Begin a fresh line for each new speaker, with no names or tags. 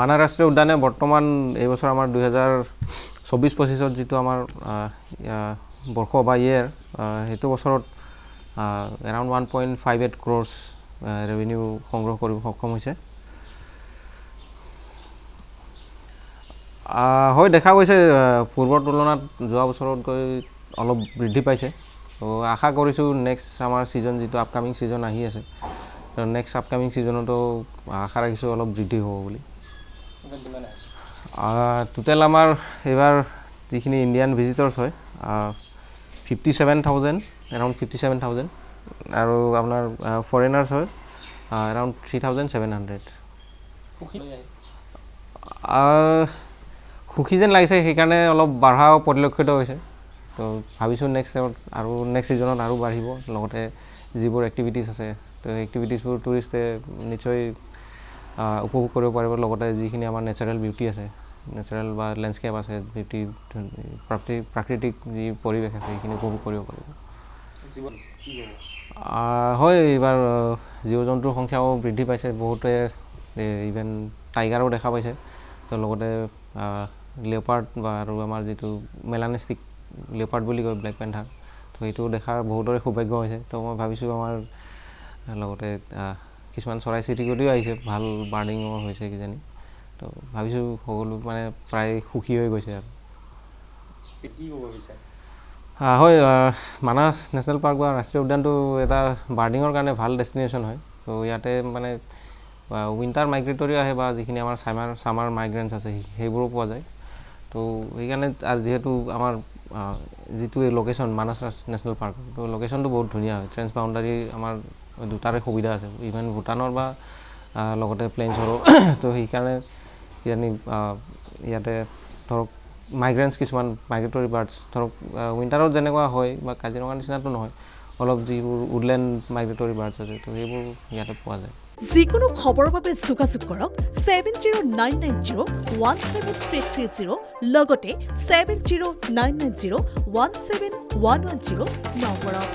মানাহ ৰাষ্ট্ৰীয় উদ্যানে বৰ্তমান এই বছৰ আমাৰ 2024-25 যিটো আমাৰ বৰ্ষ বা ইয়েৰ সেইটো বছৰত এৰাউণ্ড 1.58 crores ৰেভিনিউ সংগ্ৰহ কৰিব সক্ষম হৈছে। হয় দেখা গৈছে পূৰ্বৰ তুলনাত যোৱা বছৰতকৈ অলপ বৃদ্ধি পাইছে। তো আশা কৰিছোঁ নেক্সট আমাৰ ছিজন যিটো আপকামিং ছিজন আহি আছে নেক্সট আপকামিং ছিজনতো আশা ৰাখিছোঁ অলপ বৃদ্ধি হ'ব বুলি। টোটেল আমাৰ এইবাৰ যিখিনি ইণ্ডিয়ান ভিজিটৰ্ছ হয় 57,000 এৰাউণ্ড 57,000 আৰু আপোনাৰ ফৰেনাৰ্ছ হয় এৰাউণ্ড 3,700। সুখী যেন লাগিছে সেইকাৰণে অলপ বঢ়াও পৰিলক্ষিত হৈছে। তো ভাবিছোঁ নেক্সট ছিজনত আৰু বাঢ়িব। লগতে যিবোৰ এক্টিভিটিছ আছে তো এক্টিভিটিছবোৰ টুৰিষ্টে নিশ্চয় উপভোগ কৰিব পাৰিব। লগতে যিখিনি আমাৰ নেচাৰেল বিউটি আছে নেচাৰেল বা লেণ্ডস্কেপ আছে বিউটি প্ৰাকৃতিক যি পৰিৱেশ আছে সেইখিনি উপভোগ কৰিব পাৰিব। হয় এইবাৰ জীৱ জন্তুৰ সংখ্যাও বৃদ্ধি পাইছে। বহুতে ইভেন টাইগাৰো দেখা পাইছে। তো লগতে লিঅ'পাৰ্ড বা আৰু আমাৰ যিটো মেলানিষ্টিক লিঅ'পাৰ্ড বুলি কয় ব্লেক পেন্থাৰ তো সেইটো দেখাৰ বহুতৰে সৌভাগ্য হৈছে। তো মই ভাবিছোঁ আমাৰ লগতে কিছুমান চৰাই চিৰিকটিও আহিছে ভাল বাৰ্ডিঙো হৈছে কিজানি। তো ভাবিছোঁ সকলো মানে প্ৰায় সুখী হৈ গৈছে আৰু। হয় মানাহ নেশ্যনেল পাৰ্ক বা ৰাষ্ট্ৰীয় উদ্যানটো এটা বাৰ্ডিঙৰ কাৰণে ভাল ডেষ্টিনেশ্যন হয়। তো ইয়াতে মানে উইণ্টাৰ মাইগ্ৰেটৰিও আহে বা যিখিনি আমাৰ ছামাৰ মাইগ্ৰেণ্টছ আছে সেইবোৰো পোৱা যায়। তো সেইকাৰণে আৰু যিহেতু আমাৰ যিটো এই লোকেশ্যন মানাহ নেশ্যনেল পাৰ্ক তো লোকেশ্যনটো বহুত ধুনীয়া হয়। ট্ৰেন্স বাউণ্ডাৰী আমাৰ দুটাৰে সুবিধা আছে ইভেন ভূটানৰ বা লগতে প্লেইনছৰো। তো সেইকাৰণে কিজানি ইয়াতে ধৰক মাইগ্ৰেণ্টছ কিছুমান মাইগ্ৰেটৰী বাৰ্ডছ ধৰক উইণ্টাৰত যেনেকুৱা হয় বা কাজিৰঙাৰ নিচিনাটো নহয় অলপ যিবোৰ উডলেণ্ড মাইগ্ৰেটৰী বাৰ্ডছ আছে তো সেইবোৰ ইয়াতে পোৱা যায়।
যিকোনো খবৰৰ বাবে যোগাযোগ কৰক 7099017330 লগতে 7099017110 নম্বৰত।